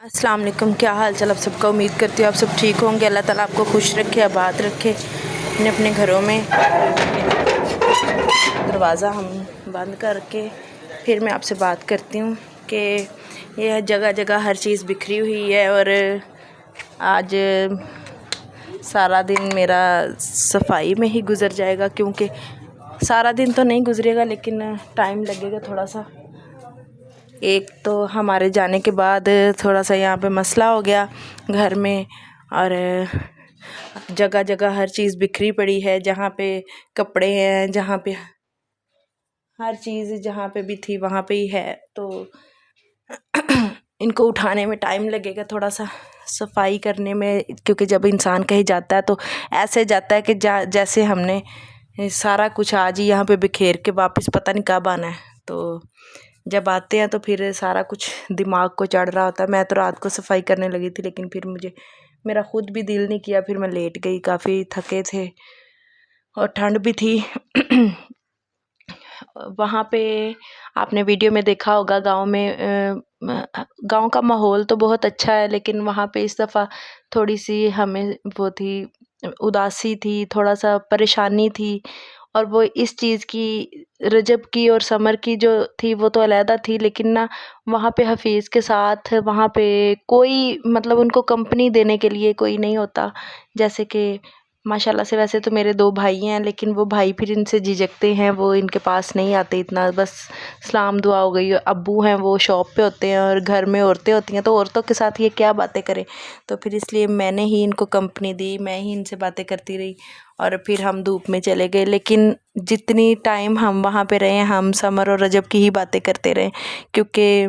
अस्सलाम वालेकुम। क्या हाल चाल आप सबका। उम्मीद करती हूँ आप सब ठीक होंगे। अल्लाह ताला आपको खुश रखे, आबाद रखे अपने अपने घरों में। दरवाज़ा हम बंद करके फिर मैं आपसे बात करती हूँ कि यह जगह जगह हर चीज़ बिखरी हुई है और आज सारा दिन मेरा सफाई में ही गुज़र जाएगा, क्योंकि सारा दिन तो नहीं गुज़रेगा लेकिन टाइम लगेगा थोड़ा सा। एक तो हमारे जाने के बाद थोड़ा सा यहाँ पे मसला हो गया घर में, और जगह जगह हर चीज़ बिखरी पड़ी है। जहाँ पे कपड़े हैं, जहाँ पे हर चीज़ जहाँ पे भी थी वहाँ पे ही है, तो इनको उठाने में टाइम लगेगा थोड़ा सा, सफाई करने में। क्योंकि जब इंसान कहीं जाता है तो ऐसे जाता है कि जैसे हमने सारा कुछ आज ही यहाँ पे बिखेर के वापस पता नहीं कब आना है। तो जब आते हैं तो फिर सारा कुछ दिमाग को चढ़ रहा होता है। मैं तो रात को सफाई करने लगी थी लेकिन फिर मेरा खुद भी दिल नहीं किया, फिर मैं लेट गई। काफ़ी थके थे और ठंड भी थी। वहाँ पे आपने वीडियो में देखा होगा, गांव का माहौल तो बहुत अच्छा है, लेकिन वहाँ पे इस दफ़ा थोड़ी सी हमें वो थी, उदासी थी, थोड़ा सा परेशानी थी। और वो इस चीज़ की, रजब की और समर की जो थी वो तो अलहदा थी, लेकिन ना वहाँ पे हफीज़ के साथ वहाँ पे कोई मतलब उनको कंपनी देने के लिए कोई नहीं होता। जैसे कि माशाल्लाह से वैसे तो मेरे 2 भाई हैं, लेकिन वो भाई फिर इनसे झिझकते हैं, वो इनके पास नहीं आते इतना। बस सलाम दुआ हो गई। अब्बू हैं वो शॉप पे होते हैं और घर में औरतें होती हैं, तो औरतों के साथ ये क्या बातें करें। तो फिर इसलिए मैंने ही इनको कंपनी दी, मैं ही इनसे बातें करती रही और फिर हम धूप में चले गए। लेकिन जितनी टाइम हम वहाँ पे रहे, हम समर और रजब की ही बातें करते रहे, क्योंकि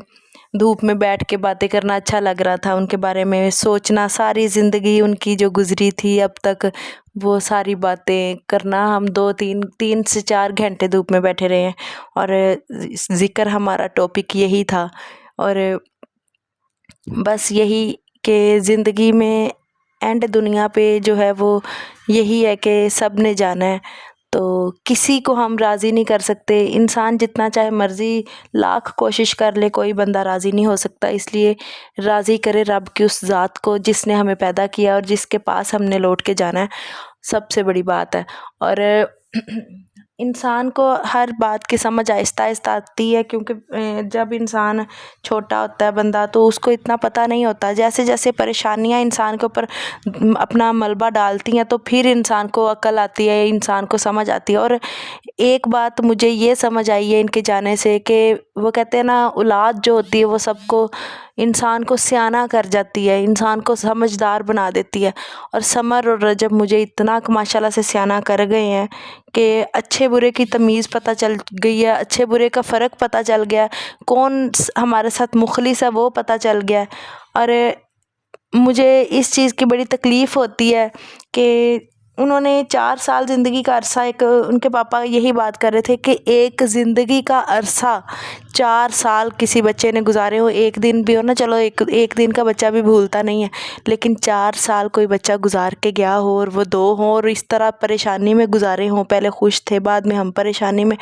धूप में बैठ के बातें करना अच्छा लग रहा था। उनके बारे में सोचना, सारी ज़िंदगी उनकी जो गुज़री थी अब तक, वो सारी बातें करना। हम 3 से 4 घंटे धूप में बैठे रहे हैं और ज़िक्र हमारा टॉपिक यही था। और बस यही कि ज़िंदगी में एंड दुनिया पे जो है वो यही है कि सब ने जाना है, तो किसी को हम राज़ी नहीं कर सकते। इंसान जितना चाहे मर्ज़ी लाख कोशिश कर ले, कोई बंदा राज़ी नहीं हो सकता। इसलिए राज़ी करे रब की उस ज़ात को जिसने हमें पैदा किया और जिसके पास हमने लौट के जाना है, सबसे बड़ी बात है। और इंसान को हर बात की समझ आहिस्ता आहिस्ता आती है, क्योंकि जब इंसान छोटा होता है बंदा, तो उसको इतना पता नहीं होता। जैसे जैसे परेशानियां इंसान के ऊपर अपना मलबा डालती हैं, तो फिर इंसान को अकल आती है, इंसान को समझ आती है। और एक बात मुझे ये समझ आई है इनके जाने से, कि वो कहते हैं ना, औलाद जो होती है वो सबको, इंसान को सियाना कर जाती है, इंसान को समझदार बना देती है। और समर और रजब मुझे इतना माशाल्लाह से सियाना कर गए हैं कि अच्छे बुरे की तमीज़ पता चल गई है, अच्छे बुरे का फ़र्क पता चल गया है, कौन हमारे साथ मुखलिस है वो पता चल गया है। और मुझे इस चीज़ की बड़ी तकलीफ़ होती है कि उन्होंने 4 साल ज़िंदगी का अरसा, एक उनके पापा यही बात कर रहे थे कि एक ज़िंदगी का अरसा 4 साल किसी बच्चे ने गुजारे हो। एक दिन भी हो ना, चलो एक दिन का बच्चा भी भूलता नहीं है, लेकिन 4 साल कोई बच्चा गुजार के गया हो और वो 2 हों और इस तरह परेशानी में गुजारे हों। पहले खुश थे, बाद में हम परेशानी में,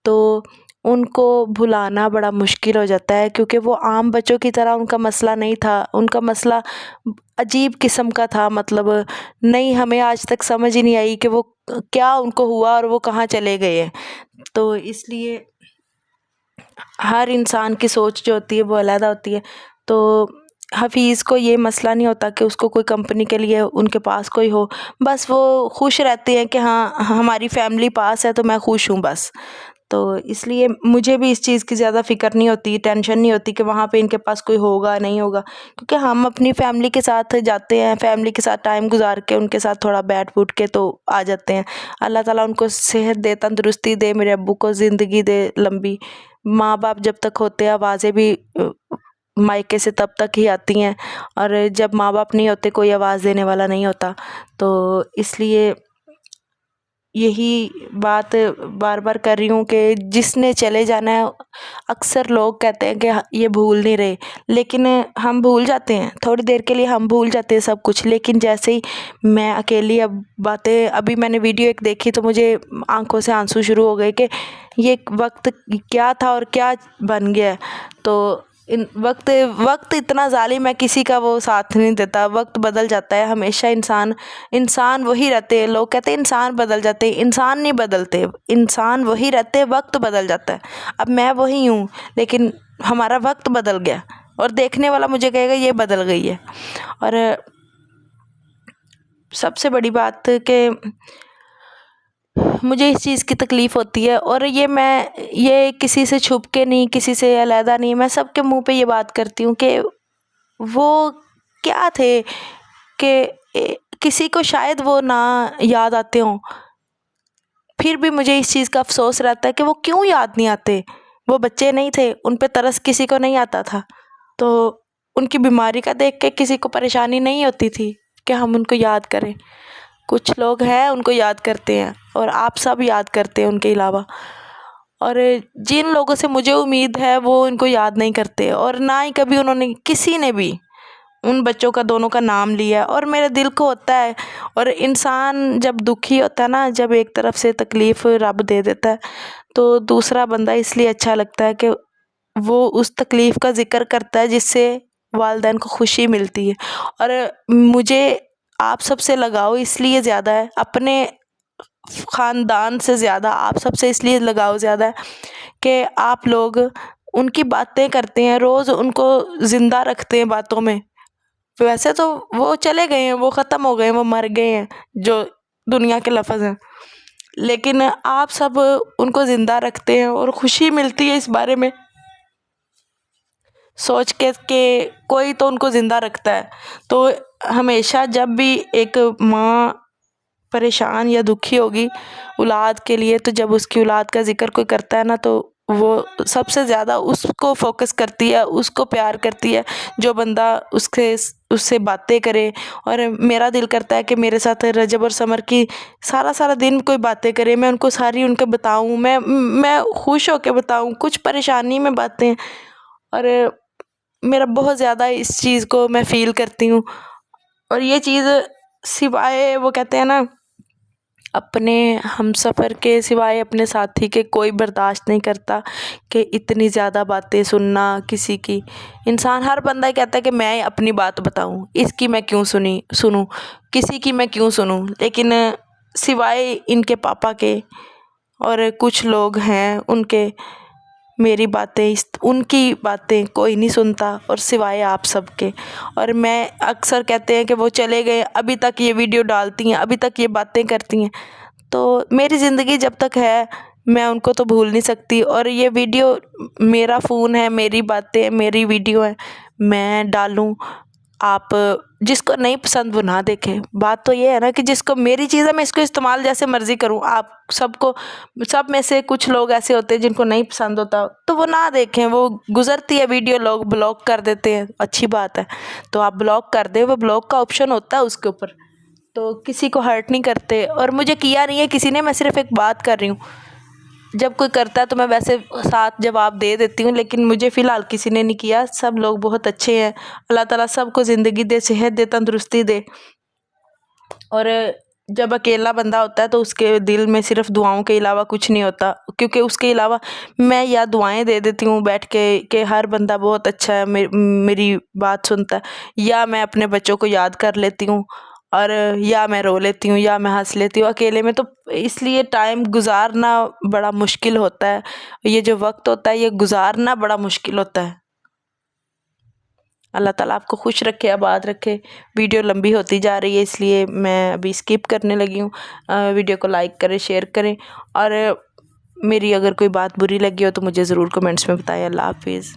तो उनको भुलाना बड़ा मुश्किल हो जाता है। क्योंकि वो आम बच्चों की तरह उनका मसला नहीं था, उनका मसला अजीब किस्म का था। मतलब नहीं, हमें आज तक समझ ही नहीं आई कि वो क्या उनको हुआ और वो कहाँ चले गए हैं। तो इसलिए हर इंसान की सोच जो होती है वो अलग होती है। तो हफीज़ को ये मसला नहीं होता कि उसको कोई कंपनी के लिए उनके पास कोई हो, बस वो खुश रहते हैं कि हाँ हमारी फैमिली पास है तो मैं खुश हूँ बस। तो इसलिए मुझे भी इस चीज़ की ज़्यादा फ़िक्र नहीं होती, टेंशन नहीं होती कि वहाँ पे इनके पास कोई होगा नहीं होगा, क्योंकि हम अपनी फैमिली के साथ जाते हैं, फैमिली के साथ टाइम गुजार के उनके साथ थोड़ा बैठ बूठ के तो आ जाते हैं। अल्लाह ताला उनको सेहत दे, तंदुरुस्ती दे, मेरे अब्बू को ज़िंदगी दे लंबी। माँ बाप जब तक होते हैं, आवाज़ें भी मायके से तब तक ही आती हैं, और जब माँ बाप नहीं होते कोई आवाज़ देने वाला नहीं होता। तो इसलिए यही बात बार बार कर रही हूँ कि जिसने चले जाना है, अक्सर लोग कहते हैं कि ये भूल नहीं रहे, लेकिन हम भूल जाते हैं, थोड़ी देर के लिए हम भूल जाते हैं सब कुछ। लेकिन जैसे ही मैं अकेली अब बातें, अभी मैंने वीडियो एक देखी तो मुझे आंखों से आंसू शुरू हो गए कि ये वक्त क्या था और क्या बन गया है। तो وقت اتنا ظالم ہے، کسی کا وہ ساتھ نہیں دیتا، وقت بدل جاتا ہے ہمیشہ۔ انسان وہی رہتے ہیں، لوگ کہتے ہیں انسان بدل جاتے ہیں، انسان نہیں بدلتے، انسان وہی رہتے، وقت بدل جاتا ہے۔ اب میں وہی ہوں لیکن ہمارا وقت بدل گیا، اور دیکھنے والا مجھے کہے گا یہ بدل گئی ہے۔ اور سب سے بڑی بات کہ مجھے اس چیز کی تکلیف ہوتی ہے، اور یہ کسی سے چھپ کے نہیں، کسی سے علیحدہ نہیں، میں سب کے منہ پہ یہ بات کرتی ہوں کہ وہ کیا تھے کہ کسی کو شاید وہ نہ یاد آتے ہوں، پھر بھی مجھے اس چیز کا افسوس رہتا ہے کہ وہ کیوں یاد نہیں آتے۔ وہ بچے نہیں تھے، ان پہ ترس کسی کو نہیں آتا تھا، تو ان کی بیماری کا دیکھ کے کسی کو پریشانی نہیں ہوتی تھی کہ ہم ان کو یاد کریں۔ کچھ لوگ ہیں ان کو یاد کرتے ہیں، اور آپ سب یاد کرتے ہیں ان کے علاوہ، اور جن لوگوں سے مجھے امید ہے وہ ان کو یاد نہیں کرتے، اور نہ ہی کبھی انہوں نے کسی نے بھی ان بچوں کا دونوں کا نام لیا، اور میرے دل کو ہوتا ہے۔ اور انسان جب دکھی ہوتا ہے نا، جب ایک طرف سے تکلیف رب دے دیتا ہے تو دوسرا بندہ اس لیے اچھا لگتا ہے کہ وہ اس تکلیف کا ذکر کرتا ہے جس سے والدین کو خوشی ملتی ہے۔ اور مجھے آپ سب سے لگاؤ اس لیے زیادہ ہے، اپنے خاندان سے زیادہ آپ سب سے اس لیے لگاؤ زیادہ ہے کہ آپ لوگ ان کی باتیں کرتے ہیں، روز ان کو زندہ رکھتے ہیں باتوں میں۔ ویسے تو وہ چلے گئے ہیں، وہ ختم ہو گئے ہیں، وہ مر گئے ہیں، جو دنیا کے لفظ ہیں، لیکن آپ سب ان کو زندہ رکھتے ہیں، اور خوشی ملتی ہے اس بارے میں سوچ کے کہ کوئی تو ان کو زندہ رکھتا ہے۔ تو ہمیشہ جب بھی ایک ماں پریشان یا دکھی ہوگی اولاد کے لیے، تو جب اس کی اولاد کا ذکر کوئی کرتا ہے نا، تو وہ سب سے زیادہ اس کو فوکس کرتی ہے، اس کو پیار کرتی ہے جو بندہ اس سے باتیں کرے۔ اور میرا دل کرتا ہے کہ میرے ساتھ رجب اور سمر کی سارا دن کوئی باتیں کرے، میں ان کو ساری ان کو بتاؤں، میں خوش ہو کے بتاؤں، کچھ پریشانی میں باتیں۔ اور میرا بہت زیادہ اس چیز کو میں فیل کرتی ہوں، اور یہ چیز سوائے وہ کہتے ہیں نا اپنے ہم سفر کے، سوائے اپنے ساتھی کے کوئی برداشت نہیں کرتا کہ اتنی زیادہ باتیں سننا کسی کی۔ انسان ہر بندہ کہتا ہے کہ میں اپنی بات بتاؤں، اس کی میں کیوں سنوں، کسی کی میں کیوں سنوں، لیکن سوائے ان کے پاپا کے اور کچھ لوگ ہیں ان کے، میری باتیں ان کی باتیں کوئی نہیں سنتا، اور سوائے آپ سب کے۔ اور میں اکثر کہتے ہیں کہ وہ چلے گئے، ابھی تک یہ ویڈیو ڈالتی ہیں، ابھی تک یہ باتیں کرتی ہیں، تو میری زندگی جب تک ہے میں ان کو تو بھول نہیں سکتی۔ اور یہ ویڈیو میرا فون ہے، میری باتیں، میری ویڈیو ہے، میں ڈالوں، آپ جس کو نہیں پسند وہ نہ دیکھیں۔ بات تو یہ ہے نا کہ جس کو میری چیز ہے میں اس کو استعمال جیسے مرضی کروں، آپ سب میں سے کچھ لوگ ایسے ہوتے ہیں جن کو نہیں پسند ہوتا تو وہ نہ دیکھیں، وہ گزرتی ہے ویڈیو، لوگ بلاک کر دیتے ہیں، اچھی بات ہے، تو آپ بلاک کر دیں، وہ بلاک کا آپشن ہوتا ہے اس کے اوپر، تو کسی کو ہرٹ نہیں کرتے۔ اور مجھے کیا نہیں ہے کسی نے، میں صرف ایک بات کر رہی ہوں، جب کوئی کرتا ہے تو میں ویسے ساتھ جواب دے دیتی ہوں، لیکن مجھے فی الحال کسی نے نہیں کیا، سب لوگ بہت اچھے ہیں، اللہ تعالیٰ سب کو زندگی دے، صحت دے، تندرستی دے۔ اور جب اکیلا بندہ ہوتا ہے تو اس کے دل میں صرف دعاؤں کے علاوہ کچھ نہیں ہوتا، کیونکہ اس کے علاوہ میں یا دعائیں دے دیتی ہوں بیٹھ کے کہ ہر بندہ بہت اچھا ہے، میری بات سنتا ہے، یا میں اپنے بچوں کو یاد کر لیتی ہوں، اور یا میں رو لیتی ہوں، یا میں ہنس لیتی ہوں اکیلے میں، تو اس لیے ٹائم گزارنا بڑا مشکل ہوتا ہے، یہ جو وقت ہوتا ہے یہ گزارنا بڑا مشکل ہوتا ہے۔ اللہ تعالیٰ آپ کو خوش رکھے، آباد رکھے۔ ویڈیو لمبی ہوتی جا رہی ہے اس لیے میں ابھی اسکپ کرنے لگی ہوں۔ ویڈیو کو لائک کریں، شیئر کریں، اور میری اگر کوئی بات بری لگی ہو تو مجھے ضرور کمنٹس میں بتائیں۔ اللہ حافظ۔